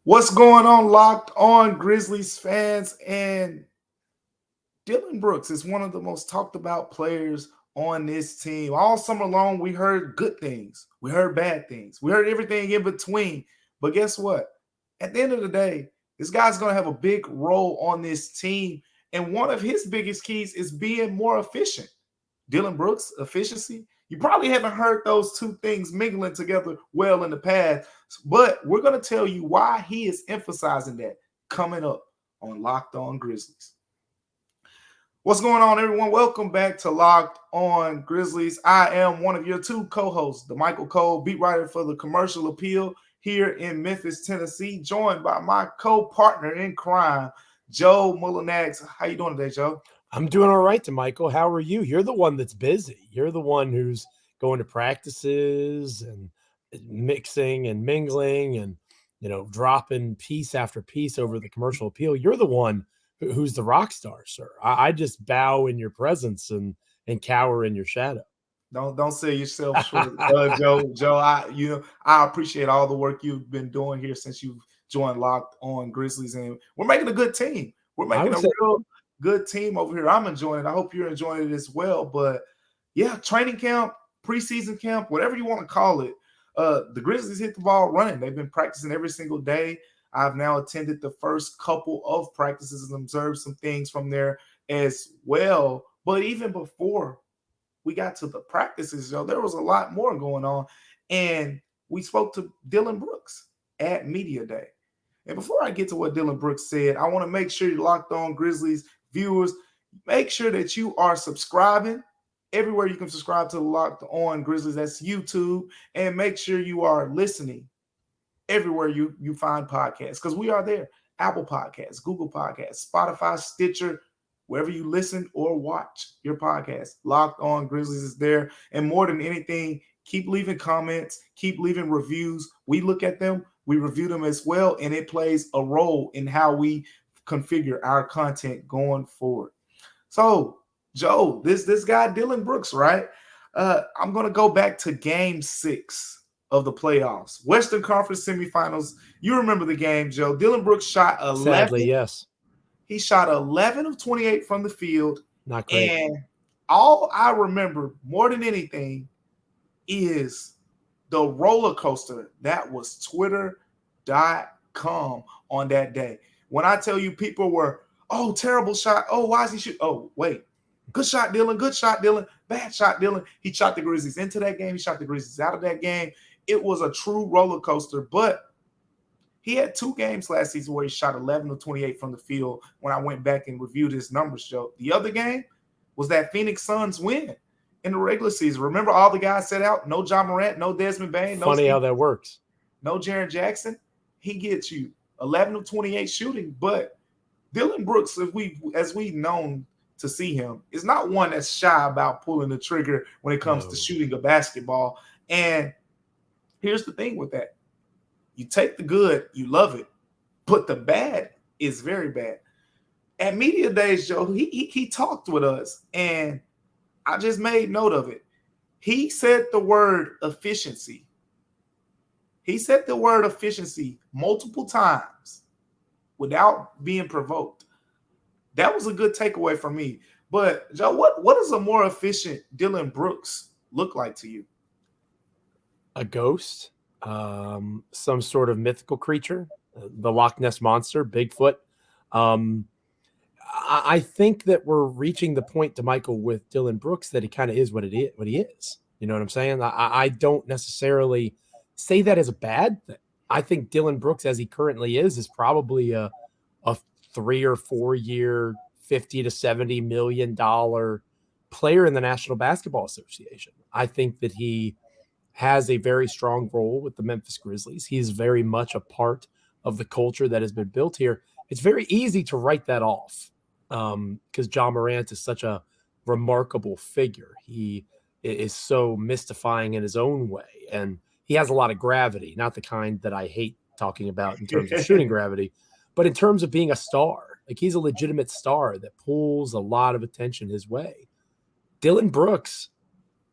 What's going on, Locked On Grizzlies fans? And Dillon Brooks is one of the most talked about players on this team. All summer long, we heard good things, we heard bad things, we heard everything in between. But guess what? At the end of the day, this guy's going to have a big role on this team. And one of his biggest keys is being more efficient. Dillon Brooks, efficiency. You probably haven't heard those two things mingling together well in the past, but we're going to tell you why he is emphasizing that coming up on Locked On Grizzlies. What's going on, everyone? Welcome back to Locked On Grizzlies. I am one of your two co-hosts, Damichael, beat writer for the Commercial Appeal here in Memphis, Tennessee, joined by my co-partner in crime, Joe Mullinax. How you doing today, Joe? I'm doing all right, Damichael. How are you? You're the one that's busy. You're the one who's going to practices and mixing and mingling and, dropping piece after piece over the Commercial Appeal. You're the one who's the rock star, sir. I just bow in your presence and cower in your shadow. Don't sell yourself short, Joe. Joe, I appreciate all the work you've been doing here since you've joined Locked On Grizzlies, and we're making a good team. We're making a real good team over here. I'm enjoying it. I hope you're enjoying it as well. But yeah, training camp, preseason camp, whatever you want to call it. The Grizzlies hit the ball running. They've been practicing every single day. I've now attended the first couple of practices and observed some things from there as well. But even before we got to the practices, there was a lot more going on. And we spoke to Dillon Brooks at Media Day. And before I get to what Dillon Brooks said, I want to make sure you're Locked On Grizzlies viewers. Make sure that you are subscribing everywhere you can subscribe to Locked On Grizzlies. That's YouTube. And make sure you are listening everywhere you find podcasts, because we are there. Apple Podcasts, Google Podcasts, Spotify, Stitcher, wherever you listen or watch your podcast. Locked On Grizzlies is there. And more than anything, keep leaving comments, keep leaving reviews. We look at them, we review them as well, and it plays a role in how we configure our content going forward. So, Joe, this guy Dillon Brooks, right? I'm going to go back to Game 6 of the playoffs, Western Conference semifinals. You remember the game, Joe. Dillon Brooks shot 11. Sadly, yes. He shot 11 of 28 from the field. Not great. And all I remember more than anything is the roller coaster that was Twitter.com on that day. When I tell you people were, oh, terrible shot. Oh, why is he shooting? Oh, wait. Good shot, Dillon. Good shot, Dillon. Bad shot, Dillon. He shot the Grizzlies into that game. He shot the Grizzlies out of that game. It was a true roller coaster, but he had 2 games last season where he shot 11 of 28 from the field when I went back and reviewed his numbers, Joe. The other game was that Phoenix Suns win in the regular season. Remember all the guys set out? No Ja Morant, no Desmond Bane. Funny how that works. No Jaren Jackson. He gets you 11 of 28 shooting, but Dillon Brooks, as we've known to see him, is not one that's shy about pulling the trigger when it comes to shooting a basketball. And here's the thing with that. You take the good, you love it, but the bad is very bad. At Media Days, Joe, he talked with us, and I just made note of it. He said the word efficiency. He said the word efficiency multiple times without being provoked. That was a good takeaway for me. But, Joe, what does a more efficient Dillon Brooks look like to you? A ghost, some sort of mythical creature, the Loch Ness Monster, Bigfoot. I think that we're reaching the point, Damichael, with Dillon Brooks that he kind of is what he is. You know what I'm saying? I don't necessarily say that as a bad thing. I think Dillon Brooks, as he currently is probably a 3 or 4 year, $50 to $70 million player in the National Basketball Association. I think that he has a very strong role with the Memphis Grizzlies. He's very much a part of the culture that has been built here. It's very easy to write that off because Ja Morant is such a remarkable figure. He is so mystifying in his own way, and he has a lot of gravity, not the kind that I hate talking about in terms of shooting gravity, but in terms of being a star. Like, he's a legitimate star that pulls a lot of attention his way. Dillon Brooks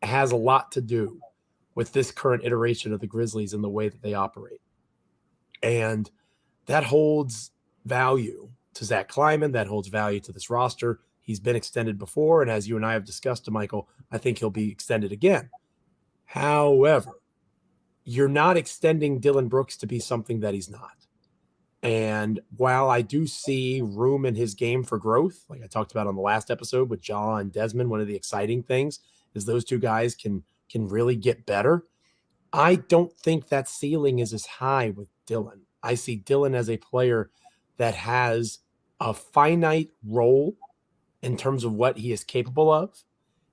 has a lot to do with this current iteration of the Grizzlies and the way that they operate. And that holds value to Zach Kleiman. That holds value to this roster. He's been extended before, and as you and I have discussed, Damichael, I think he'll be extended again. However, you're not extending Dillon Brooks to be something that he's not. And while I do see room in his game for growth, like I talked about on the last episode with Ja and Desmond, one of the exciting things is those two guys can really get better. I don't think that ceiling is as high with Dillon. I see Dillon as a player that has a finite role in terms of what he is capable of.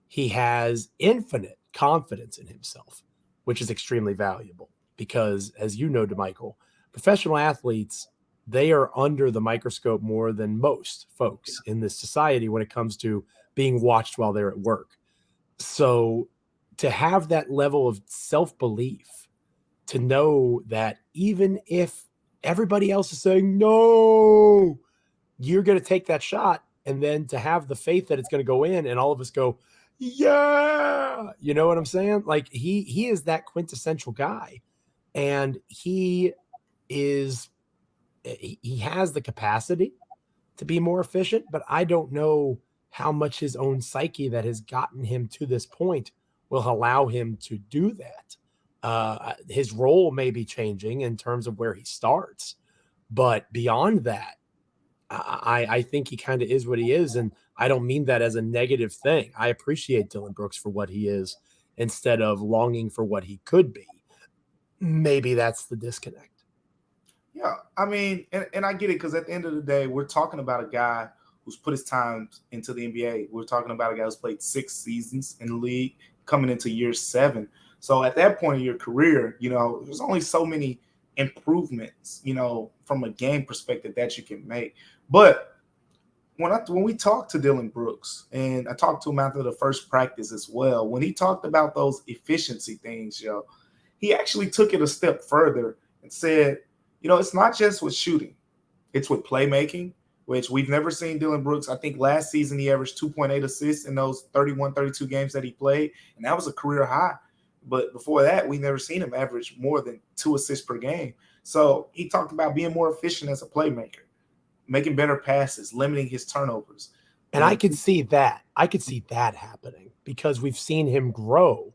He has infinite confidence in himself, which is extremely valuable because, as you know, Damichael, professional athletes, they are under the microscope more than most folks in this society when it comes to being watched while they're at work. So to have that level of self-belief, to know that even if everybody else is saying, no, you're going to take that shot, and then to have the faith that it's going to go in and all of us go, yeah, you know what I'm saying? Like he is that quintessential guy, and he has the capacity to be more efficient, but I don't know how much his own psyche that has gotten him to this point will allow him to do that. His role may be changing in terms of where he starts, but beyond that, I think he kind of is what he is. And I don't mean that as a negative thing. I appreciate Dillon Brooks for what he is instead of longing for what he could be. Maybe that's the disconnect. Yeah, I mean, and I get it, because at the end of the day, we're talking about a guy who's put his time into the NBA. We're talking about a guy who's played 6 seasons in the league, coming into year 7. So at that point in your career, there's only so many improvements, from a game perspective that you can make. But when we talked to Dillon Brooks, and I talked to him after the first practice as well, when he talked about those efficiency things, he actually took it a step further and said, it's not just with shooting, it's with playmaking, which we've never seen Dillon Brooks. I think last season he averaged 2.8 assists in those 31, 32 games that he played, and that was a career high. But before that, we never seen him average more than 2 assists per game. So he talked about being more efficient as a playmaker, making better passes, limiting his turnovers. And I could see that. I could see that happening because we've seen him grow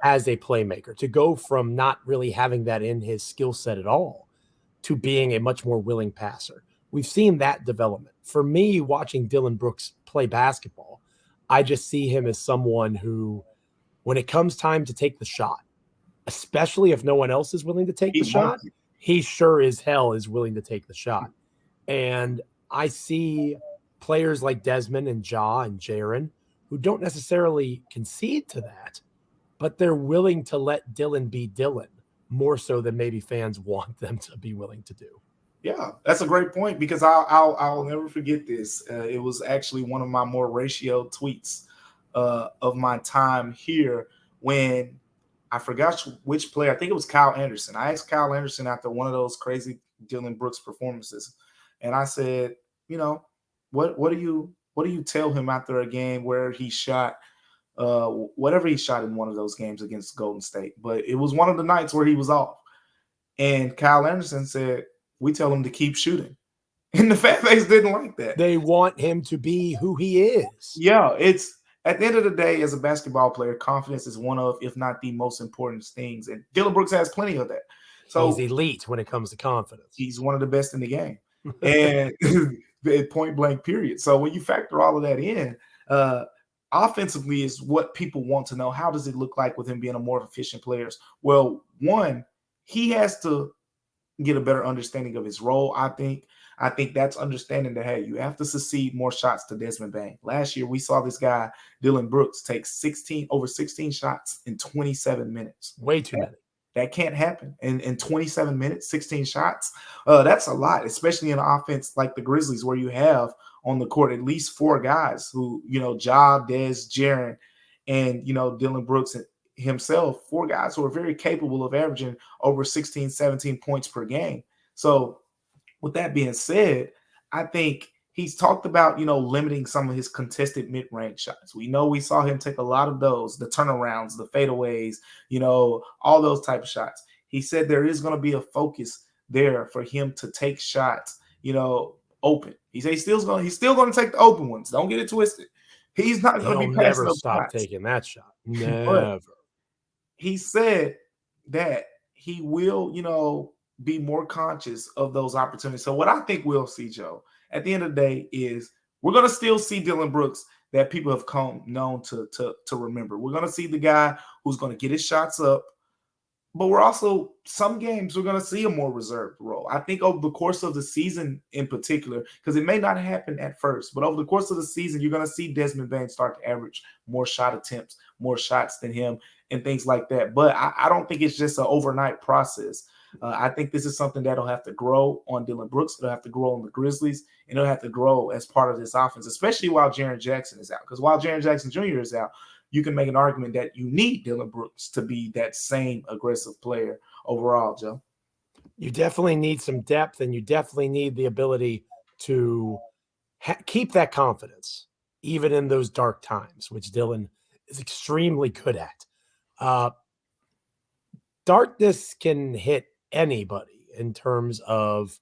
as a playmaker, to go from not really having that in his skill set at all to being a much more willing passer. We've seen that development. For me, watching Dillon Brooks play basketball, I just see him as someone who, when it comes time to take the shot, especially if no one else is willing to take the shot, he sure as hell is willing to take the shot. And I see players like Desmond and Ja and Jaren who don't necessarily concede to that, but they're willing to let Dillon be Dillon more so than maybe fans want them to be willing to do. Yeah, that's a great point, because I'll never forget this. It was actually one of my more ratio tweets of my time here, when I forgot which player. I think it was Kyle Anderson. I asked Kyle Anderson after one of those crazy Dillon Brooks performances, and I said, what do you tell him after a game where he shot whatever he shot in one of those games against Golden State? But it was one of the nights where he was off, and Kyle Anderson said, we tell him to keep shooting. And the fan base didn't like that. They want him to be who he is. Yeah, it's at the end of the day, as a basketball player, confidence is one of, if not the most important things. And Dillon Brooks has plenty of that. So he's elite when it comes to confidence. He's one of the best in the game. And point blank, period. So when you factor all of that in, offensively is what people want to know. How does it look like with him being a more efficient player? Well, one, he has to get a better understanding of his role. I think that's understanding that, hey, you have to succeed more shots to Desmond Bane. Last year, we saw this guy, Dillon Brooks, take over 16 shots in 27 minutes. Way too many. That can't happen. In 27 minutes, 16 shots, that's a lot, especially in an offense like the Grizzlies, where you have on the court at least 4 guys who, Ja, Des, Jaren, and, Dillon Brooks himself, 4 guys who are very capable of averaging over 16, 17 points per game. So with that being said, I think he's talked about, limiting some of his contested mid-range shots. We saw him take a lot of those, the turnarounds, the fadeaways, all those type of shots. He said there is going to be a focus there for him to take shots, open. He's still going to take the open ones. Don't get it twisted. He's not going to be passing up stop shots. taking that shot. Never. He said that he will, be more conscious of those opportunities. So what I think we'll see, Joe, at the end of the day is we're going to still see Dillon Brooks that people have come known to remember. We're going to see the guy who's going to get his shots up, but we're also, some games we're going to see a more reserved role. I think over the course of the season in particular, because it may not happen at first, but over the course of the season, you're going to see Desmond Bane start to average more shot attempts, more shots than him, and things like that. But I don't think it's just an overnight process. I think this is something that'll have to grow on Dillon Brooks. It'll have to grow on the Grizzlies, and it'll have to grow as part of this offense, especially while Jaren Jackson is out. Because while Jaren Jackson Jr. is out, you can make an argument that you need Dillon Brooks to be that same aggressive player overall, Joe. You definitely need some depth, and you definitely need the ability to keep that confidence, even in those dark times, which Dillon is extremely good at. Darkness can hit anybody in terms of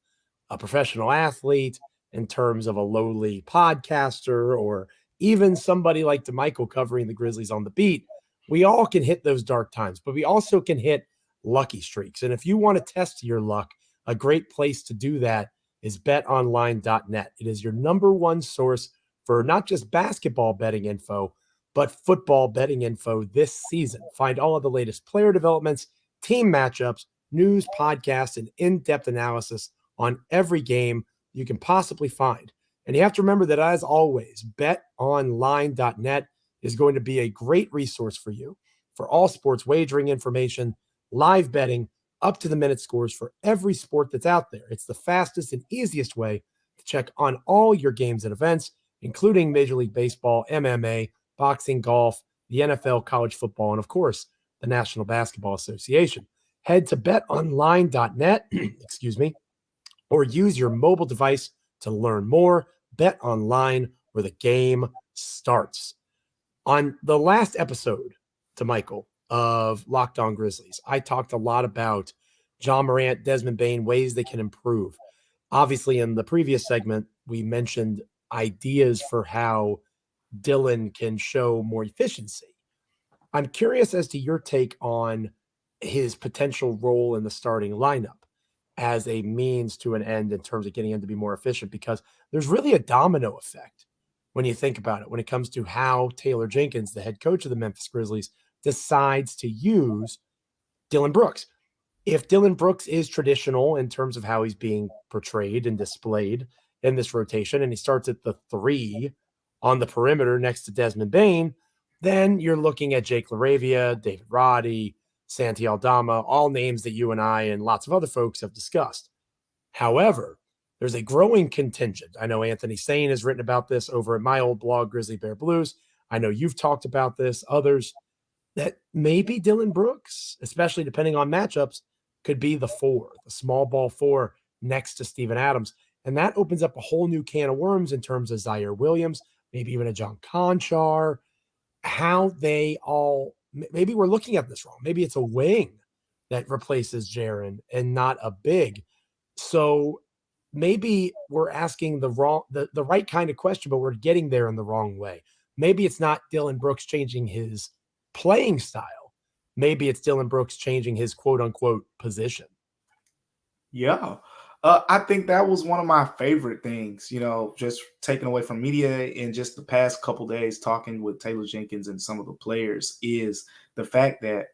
a professional athlete, in terms of a lowly podcaster, or even somebody like Damichael covering the Grizzlies on the beat. We all can hit those dark times, but we also can hit lucky streaks. And if you want to test your luck, a great place to do that is betonline.net. It is your number one source for not just basketball betting info, but football betting info this season. Find all of the latest player developments, team matchups, news, podcasts, and in-depth analysis on every game you can possibly find. And you have to remember that, as always, betonline.net is going to be a great resource for you for all sports wagering information, live betting, up-to-the-minute scores for every sport that's out there. It's the fastest and easiest way to check on all your games and events, including Major League Baseball, MMA, boxing, golf, the NFL, college football, and, of course, the National Basketball Association. Head to betonline.net, or use your mobile device to learn more. Bet online, where the game starts. On the last episode, Damichael, of Locked On Grizzlies, I talked a lot about Ja Morant, Desmond Bane, ways they can improve. Obviously, in the previous segment, we mentioned ideas for how Dillon can show more efficiency. I'm curious as to your take on his potential role in the starting lineup as a means to an end in terms of getting him to be more efficient, because there's really a domino effect when you think about it, when it comes to how Taylor Jenkins, the head coach of the Memphis Grizzlies, decides to use Dillon Brooks. If Dillon Brooks is traditional in terms of how he's being portrayed and displayed in this rotation, and he starts at the 3 on the perimeter next to Desmond Bane, then you're looking at Jake LaRavia, David Roddy, Santi Aldama, all names that you and I and lots of other folks have discussed. However, there's a growing contingent. I know Anthony Sane has written about this over at my old blog, Grizzly Bear Blues. I know you've talked about this, others, that maybe Dillon Brooks, especially depending on matchups, could be the 4, the small ball 4 next to Steven Adams. And that opens up a whole new can of worms in terms of Zaire Williams, maybe even a John Conchar, how they all, maybe we're looking at this wrong. Maybe it's a wing that replaces Jaren and not a big. So maybe we're asking the right kind of question, but we're getting there in the wrong way. Maybe it's not Dillon Brooks changing his playing style. Maybe it's Dillon Brooks changing his quote unquote position. Yeah. I think that was one of my favorite things, just taken away from media in just the past couple days, talking with Taylor Jenkins and some of the players, is the fact that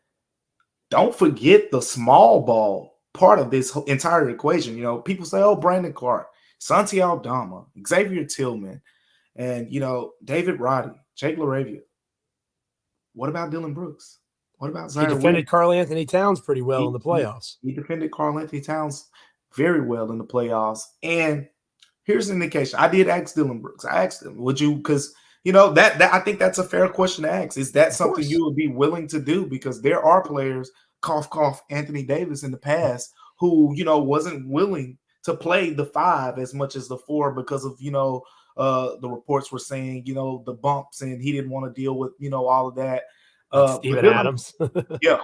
don't forget the small ball part of this entire equation. People say, oh, Brandon Clark, Santi Aldama, Xavier Tillman, and, David Roddy, Jake LaRavia. What about Dillon Brooks? What about Zaire? He defended Karl Anthony Towns pretty well in the playoffs. He defended Karl Anthony Towns very well in the playoffs. And here's an indication. I did ask Dillon Brooks. I asked him, would you, because, that I think that's a fair question to ask. Is that something you would be willing to do? Because there are players, cough, cough, Anthony Davis in the past, who, wasn't willing to play the 5 as much as the 4 because of, the reports were saying, the bumps, and he didn't want to deal with, all of that. Steven Adams. Yeah.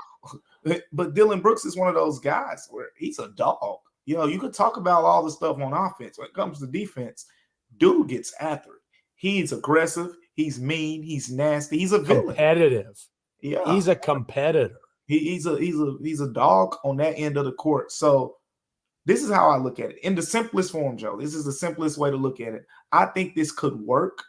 But Dillon Brooks is one of those guys where he's a dog. You could talk about all the stuff on offense. When it comes to defense, dude gets after it. He's aggressive. He's mean. He's nasty. He's a villain. Competitive. Yeah, he's a competitor. He's a dog on that end of the court. So this is how I look at it in the simplest form, Joe. This is the simplest way to look at it. I think this could work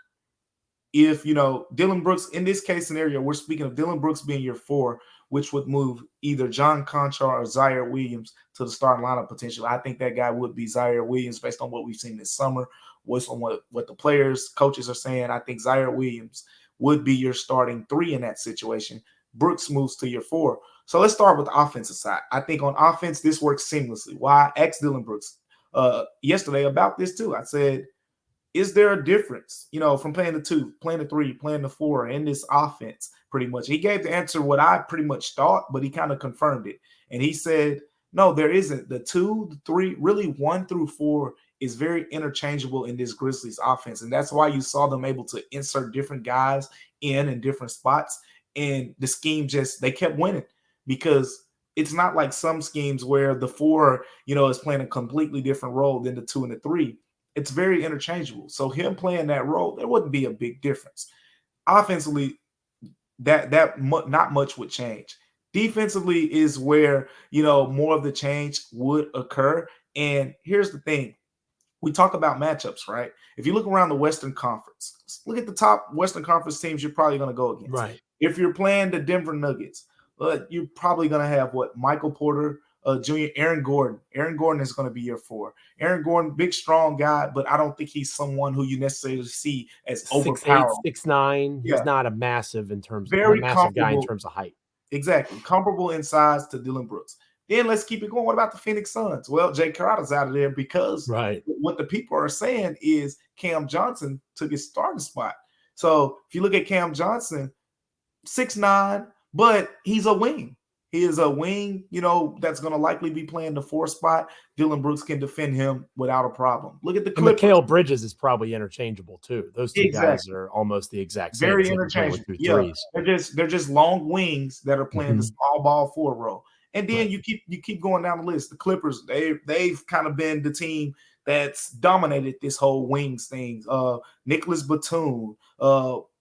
if Dillon Brooks, in this case scenario, we're speaking of Dillon Brooks being your 4, which would move either John Conchar or Zaire Williams to the starting lineup potentially. I think that guy would be Zaire Williams based on what we've seen this summer, based on what the players, coaches are saying. I think Zaire Williams would be your starting 3 in that situation. Brooks moves to your 4. So let's start with the offensive side. I think on offense, this works seamlessly. Why? I asked Dillon Brooks yesterday about this too. I said, is there a difference, from playing the 2, playing the 3, playing the 4 in this offense pretty much? He gave the answer what I pretty much thought, but he kind of confirmed it. And he said, no, there isn't. The 2, the 3, really 1 through 4 is very interchangeable in this Grizzlies offense. And that's why you saw them able to insert different guys in different spots. And the scheme they kept winning because it's not like some schemes where the 4, is playing a completely different role than the 2 and the 3. It's very interchangeable. So him playing that role, there wouldn't be a big difference. Offensively, that not much would change. Defensively is where, more of the change would occur. And here's the thing. We talk about matchups, right? If you look around the Western Conference, look at the top Western Conference teams you're probably going to go against. Right. If you're playing the Denver Nuggets, you're probably going to have Michael Porter Jr., Aaron Gordon. Aaron Gordon is going to be your 4. Aaron Gordon, big, strong guy, but I don't think he's someone who you necessarily see as overpowering. 6'8", 6'9". Yeah. He's not a massive in terms Very of massive guy in terms of height. Exactly. Comparable in size to Dillon Brooks. Then let's keep it going. What about the Phoenix Suns? Well, Jay Crowder's out of there because what the people are saying is Cam Johnson took his starting spot. So if you look at Cam Johnson, 6'9", but he's a wing. He is a wing, that's going to likely be playing the 4 spot. Dillon Brooks can defend him without a problem. Look at the Clippers. Mikal Bridges is probably interchangeable too. Those 2 guys are almost the exact same. Very interchangeable. Yeah, they're just long wings that are playing the small ball 4 role. And then you keep going down the list. The Clippers, they've kind of been the team that's dominated this whole wings thing. Nicholas Batum,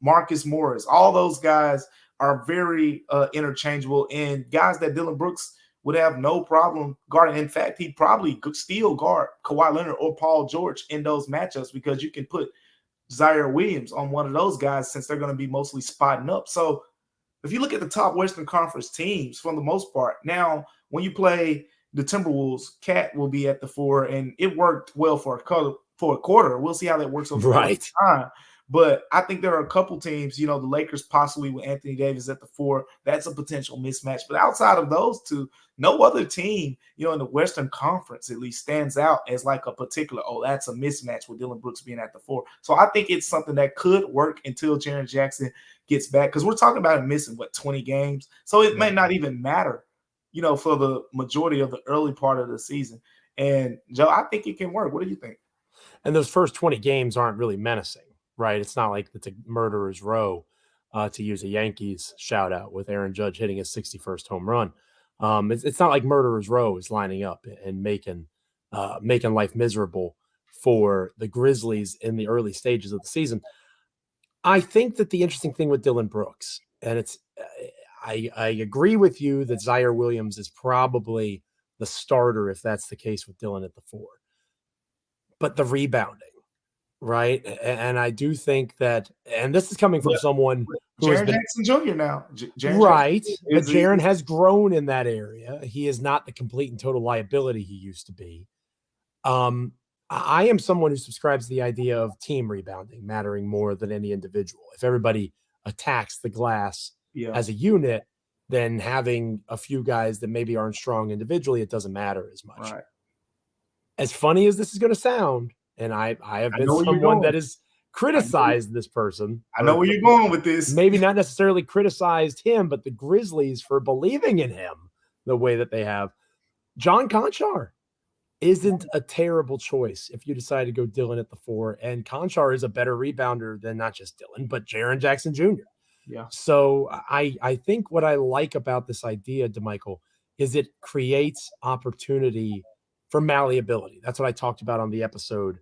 Marcus Morris, all those guys are very interchangeable and guys that Dillon Brooks would have no problem guarding. In fact, he'd probably still guard Kawhi Leonard or Paul George in those matchups because you can put Zaire Williams on one of those guys since they're going to be mostly spotting up. So if you look at the top Western Conference teams, for the most part, now when you play the Timberwolves, Cat will be at the 4, and it worked well for a quarter. We'll see how that works over time. But I think there are a couple teams, the Lakers possibly with Anthony Davis at the 4. That's a potential mismatch. But outside of those 2, no other team, in the Western Conference at least stands out as like a particular, that's a mismatch with Dillon Brooks being at the 4. So I think it's something that could work until Jaren Jackson gets back because we're talking about him missing, 20 games. So it may not even matter, for the majority of the early part of the season. And, Joe, I think it can work. What do you think? And those first 20 games aren't really menacing. Right. It's not like it's a murderer's row, to use a Yankees shout out with Aaron Judge hitting his 61st home run. It's not like murderer's row is lining up and making life miserable for the Grizzlies in the early stages of the season. I think that the interesting thing with Dillon Brooks, and I agree with you that Zaire Williams is probably the starter if that's the case with Dillon at the 4. But the rebounding. Right. And I do think that, and this is coming from someone who has been Jackson Jr. now. Right. But Jaren has grown in that area. He is not the complete and total liability he used to be. I am someone who subscribes to the idea of team rebounding mattering more than any individual. If everybody attacks the glass as a unit, then having a few guys that maybe aren't strong individually, it doesn't matter as much. Right. As funny as this is going to sound, and I have been someone that has criticized this person. I know where you're going with this. Maybe not necessarily criticized him, but the Grizzlies for believing in him the way that they have. John Conchar isn't a terrible choice if you decide to go Dillon at the 4. And Conchar is a better rebounder than not just Dillon, but Jaren Jackson Jr. Yeah. So I think what I like about this idea, Damichael, is it creates opportunity for malleability. That's what I talked about on the episode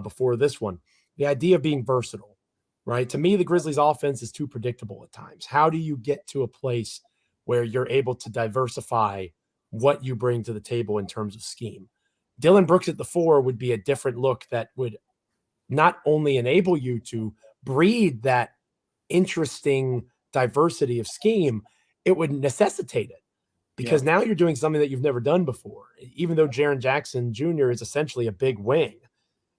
before this one. The idea of being versatile, right? To me, the Grizzlies offense is too predictable at times. How do you get to a place where you're able to diversify what you bring to the table in terms of scheme? Dillon Brooks at the 4 would be a different look that would not only enable you to breed that interesting diversity of scheme, it would necessitate it. Because now you're doing something that you've never done before. Even though Jaren Jackson Jr. is essentially a big wing,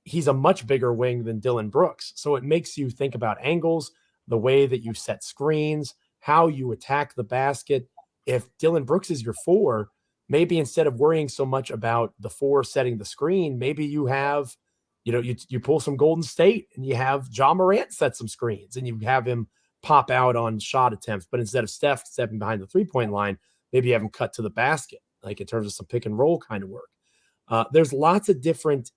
he's a much bigger wing than Dillon Brooks. So it makes you think about angles, the way that you set screens, how you attack the basket. If Dillon Brooks is your 4, maybe instead of worrying so much about the 4 setting the screen, maybe you have, you pull some Golden State and you have Ja Morant set some screens and you have him pop out on shot attempts. But instead of Steph stepping behind the 3-point line, maybe you have him cut to the basket, like in terms of some pick and roll kind of work. There's lots of different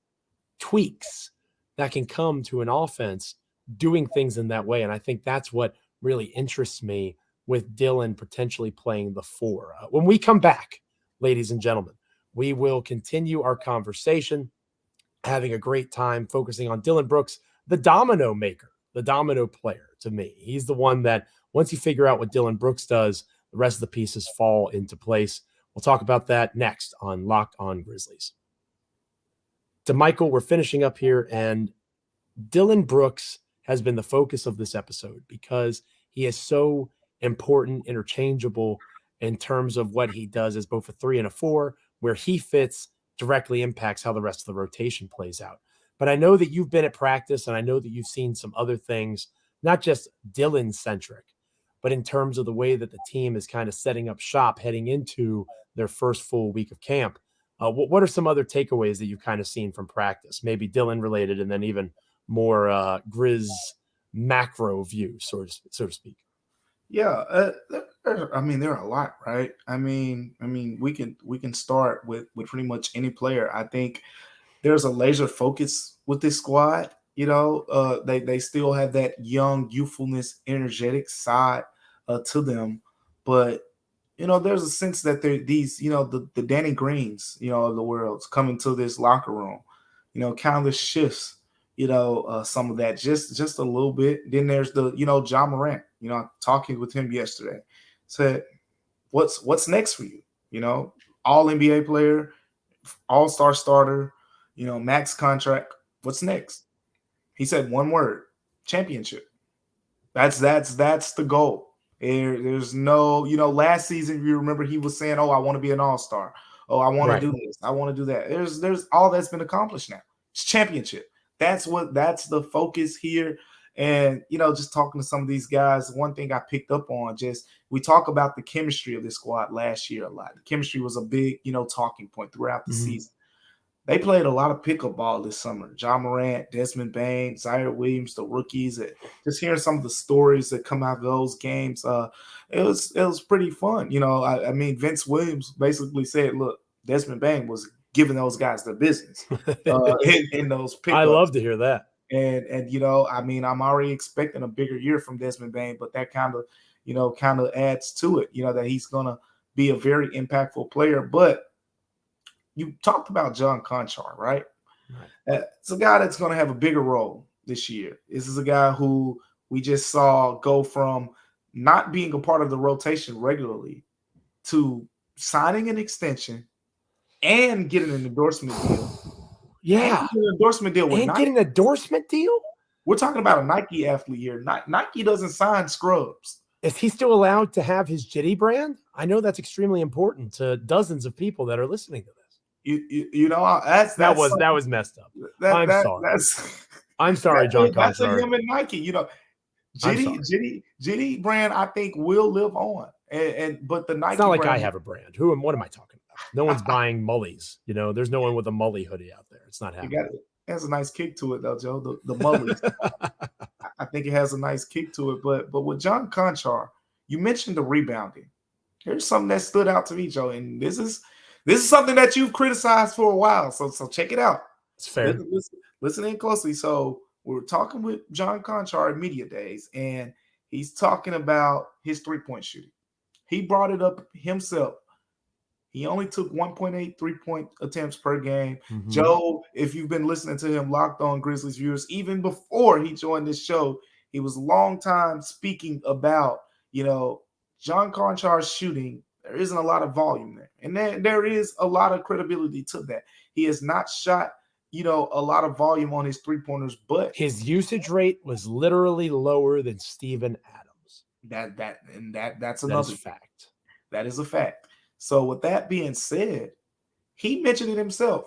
tweaks that can come to an offense doing things in that way. And I think that's what really interests me with Dillon potentially playing the 4. When we come back, ladies and gentlemen, we will continue our conversation, having a great time focusing on Dillon Brooks, the domino maker, the domino player to me. He's the one that once you figure out what Dillon Brooks does, the rest of the pieces fall into place. We'll talk about that next on Locked On Grizzlies. Damichael, we're finishing up here, and Dillon Brooks has been the focus of this episode because he is so important, interchangeable in terms of what he does as both a 3 and a 4, where he fits directly impacts how the rest of the rotation plays out. But I know that you've been at practice, and I know that you've seen some other things, not just Dillon-centric, but in terms of the way that the team is kind of setting up shop heading into their first full week of camp. What are some other takeaways that you've kind of seen from practice, maybe Dillon related, and then even more Grizz macro view, so to speak? Yeah, there are a lot, right? I mean, we can start with pretty much any player. I think there's a laser focus with this squad. They still have that young, youthfulness, energetic side to them, but there's a sense that they're these, the Danny Greens, of the world coming to this locker room, kind of shifts, some of that just a little bit. Then there's the, Ja Morant, talking with him yesterday, said, what's next for you? All NBA player, all-star starter, max contract. What's next? He said one word: championship. That's the goal. There's no, last season, you remember he was saying, oh, I want to be an all-star. Oh, I want to do this. I want to do that. There's all that's been accomplished now. It's championship. That's the focus here. And, just talking to some of these guys, one thing I picked up on, we talk about the chemistry of this squad last year a lot. The chemistry was a big, talking point throughout the season. They played a lot of pickup ball this summer. Ja Morant, Desmond Bane, Zaire Williams, the rookies. Just hearing some of the stories that come out of those games, it was pretty fun. Vince Williams basically said, look, Desmond Bane was giving those guys the business in those pickups. I love to hear that. And I'm already expecting a bigger year from Desmond Bane, but that kind of adds to it, that he's going to be a very impactful player. But you talked about John Conchar, right? It's a guy that's going to have a bigger role this year. This is a guy who we just saw go from not being a part of the rotation regularly to signing an extension and getting an endorsement deal. Yeah. An endorsement deal with Nike. Getting an endorsement deal? We're talking about a Nike athlete here. Nike doesn't sign scrubs. Is he still allowed to have his Jitty brand? I know that's extremely important to dozens of people that are listening to this. That was messed up. I'm sorry, John Conchar. That's a him and Nike. Jitty brand, I think, will live on. But the Nike. It's not like I have a brand. What am I talking about? No one's buying Mullies. There's no one with a Mully hoodie out there. It's not happening. It has a nice kick to it, though, Joe. The Mullies. I think it has a nice kick to it. But with John Conchar, you mentioned the rebounding. Here's something that stood out to me, Joe, and this is something that you've criticized for a while. So check it out. It's fair. Listen in closely. So we're talking with John Conchar at Media Days, and he's talking about his three-point shooting. He brought it up himself. He only took 1.8 3-point attempts per game. Mm-hmm. Joe, if you've been listening to him, Locked On Grizzlies viewers, even before he joined this show, he was a long time speaking about, John Conchar's shooting. There isn't a lot of volume there. And there is a lot of credibility to that. He has not shot, a lot of volume on his three-pointers, but his usage rate was literally lower than Steven Adams. That's another fact. That is a fact. So with that being said, he mentioned it himself,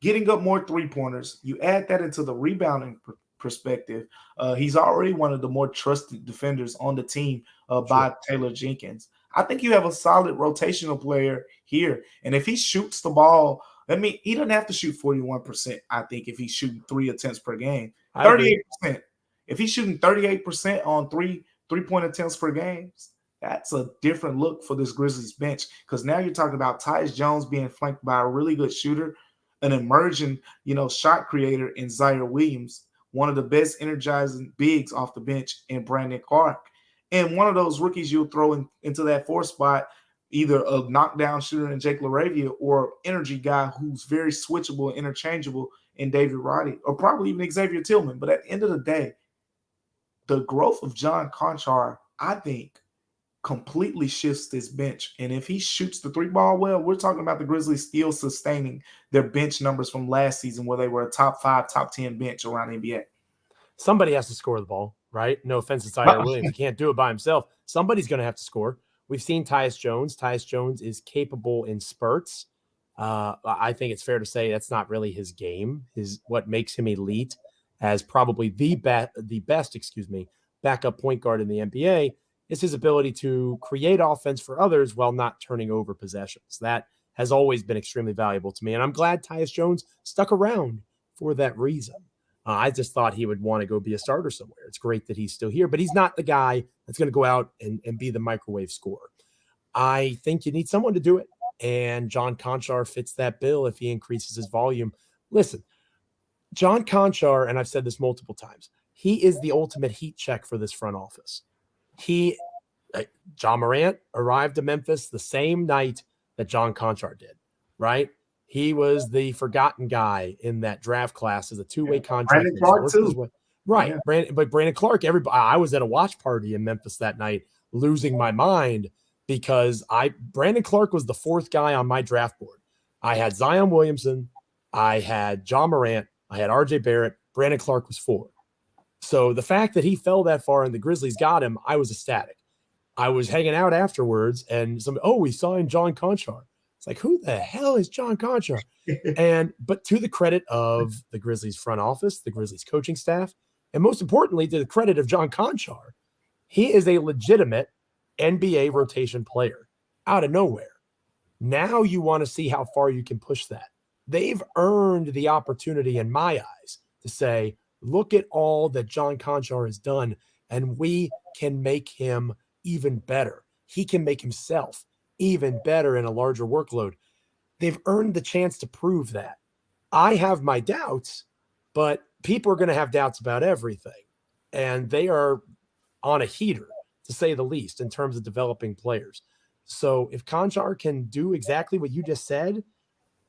getting up more three-pointers. You add that into the rebounding perspective. He's already one of the more trusted defenders on the team by Taylor Jenkins. I think you have a solid rotational player here. And if he shoots the ball, he doesn't have to shoot 41%, I think, if he's shooting 3 attempts per game. 38%. If he's shooting 38% on three-point attempts per game, that's a different look for this Grizzlies bench, because now you're talking about Tyus Jones being flanked by a really good shooter, an emerging, shot creator in Zaire Williams, one of the best energizing bigs off the bench in Brandon Clark, and one of those rookies you'll throw into that 4th spot, either a knockdown shooter in Jake LaRavia or energy guy who's very switchable and interchangeable in David Roddy, or probably even Xavier Tillman. But at the end of the day, the growth of John Conchar, I think, completely shifts this bench. And if he shoots the 3-ball well, we're talking about the Grizzlies still sustaining their bench numbers from last season, where they were a top 5, top 10 bench around the NBA. Somebody has to score the ball, right? No offense to Zaire Williams. He can't do it by himself. Somebody's going to have to score. We've seen Tyus Jones. Tyus Jones is capable in spurts. I think it's fair to say that's not really his game. What makes him elite as probably the best backup point guard in the NBA is his ability to create offense for others while not turning over possessions. That has always been extremely valuable to me, and I'm glad Tyus Jones stuck around for that reason. I just thought he would want to go be a starter somewhere. It's great that he's still here, but he's not the guy that's going to go out and be the microwave scorer. I think you need someone to do it, and John Conchar fits that bill if he increases his volume. Listen, John Conchar, and I've said this multiple times, he is the ultimate heat check for this front office. Ja Morant arrived to Memphis the same night that John Conchar did, right? He was the forgotten guy in that draft class as a two-way contract. Brandon Clark too. Right. Yeah. Brandon Clark, I was at a watch party in Memphis that night, losing my mind because Brandon Clark was the 4th guy on my draft board. I had Zion Williamson, I had Ja Morant, I had RJ Barrett, Brandon Clark was 4. So the fact that he fell that far and the Grizzlies got him, I was ecstatic. I was hanging out afterwards and we signed John Conchar. It's like, who the hell is John Conchar? But to the credit of the Grizzlies front office, the Grizzlies coaching staff, and most importantly, to the credit of John Conchar, he is a legitimate NBA rotation player out of nowhere. Now you want to see how far you can push that. They've earned the opportunity in my eyes to say, look at all that John Conchar has done, and we can make him even better. He can make himself even better in a larger workload. They've earned the chance to prove that. I have my doubts, but people are going to have doubts about everything. And they are on a heater, to say the least, in terms of developing players. So if Conchar can do exactly what you just said,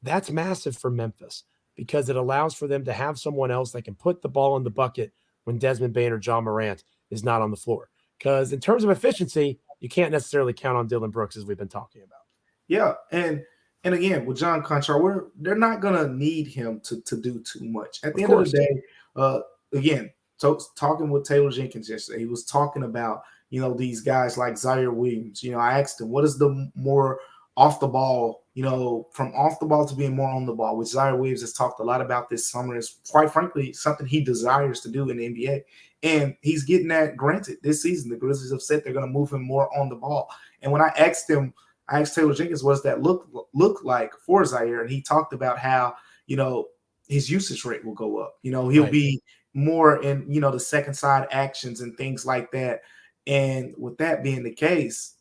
that's massive for Memphis, because it allows for them to have someone else that can put the ball in the bucket when Desmond Bane or Ja Morant is not on the floor. Because in terms of efficiency, you can't necessarily count on Dillon Brooks, as we've been talking about. Yeah, and again, with John Conchar, they're not going to need him to do too much. At the end of the day, again, talking with Taylor Jenkins yesterday, he was talking about, these guys like Zaire Williams. I asked him, what is the more off the ball, from off the ball to being more on the ball, which Zaire Williams has talked a lot about this summer. Is quite frankly something he desires to do in the NBA. And he's getting that granted this season. The Grizzlies have said they're going to move him more on the ball. And when I asked Taylor Jenkins, what does that look like for Zaire? And he talked about how, his usage rate will go up. He'll be more in, the second side actions and things like that. And with that being the case,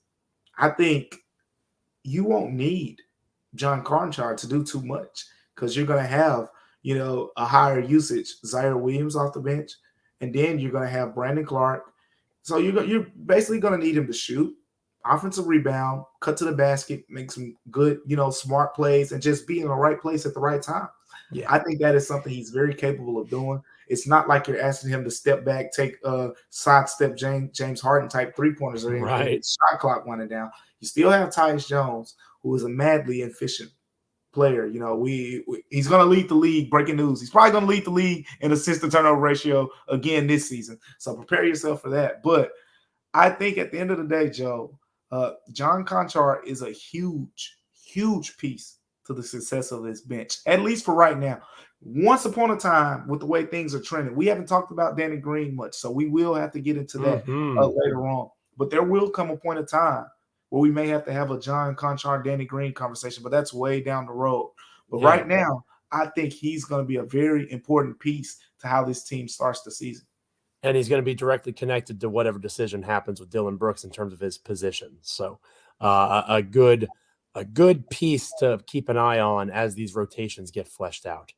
I think you won't need John Conchar to do too much, because you're going to have, a higher usage Zaire Williams off the bench. And then you're going to have Brandon Clark. So you're basically going to need him to shoot. offensive rebound, cut to the basket, make some good, smart plays, and just be in the right place at the right time. Yeah. I think that is something he's very capable of doing. It's not like you're asking him to step back, take sidestep James Harden type 3-pointers or anything. Right. Shot clock running down. You still have Tyus Jones, who is a madly efficient player. He's going to lead the league. Breaking news. He's probably going to lead the league in assist to turnover ratio again this season. So prepare yourself for that. But I think at the end of the day, Joe, John Konchar is a huge, huge piece to the success of this bench, at least for right now. Once upon a time, with the way things are trending, we haven't talked about Danny Green much, so we will have to get into that later on. But there will come a point of time where we may have to have a John Konchar, Danny Green conversation, but that's way down the road. But right now, I think he's going to be a very important piece to how this team starts the season. And he's going to be directly connected to whatever decision happens with Dillon Brooks in terms of his position. So a good piece to keep an eye on as these rotations get fleshed out.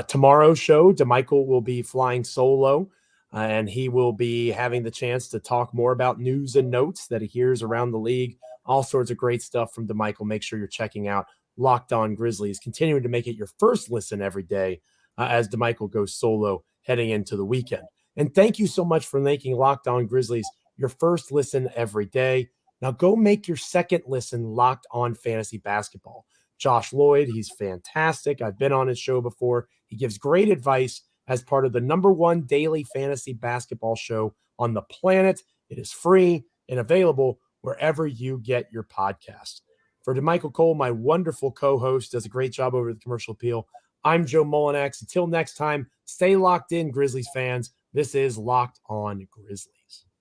Tomorrow's show, Damichael will be flying solo, and he will be having the chance to talk more about news and notes that he hears around the league. All sorts of great stuff from Damichael. Make sure you're checking out Locked On Grizzlies, continuing to make it your first listen every day as Damichael goes solo heading into the weekend. And thank you so much for making Locked On Grizzlies your first listen every day. Now go make your second listen Locked On Fantasy Basketball. Josh Lloyd, he's fantastic. I've been on his show before. He gives great advice as part of the #1 daily fantasy basketball show on the planet. It is free and available wherever you get your podcast. For Damichael Cole, my wonderful co-host, does a great job over the commercial appeal. I'm Joe Mullinax. Until next time, stay locked in, Grizzlies fans. This is Locked On Grizzlies.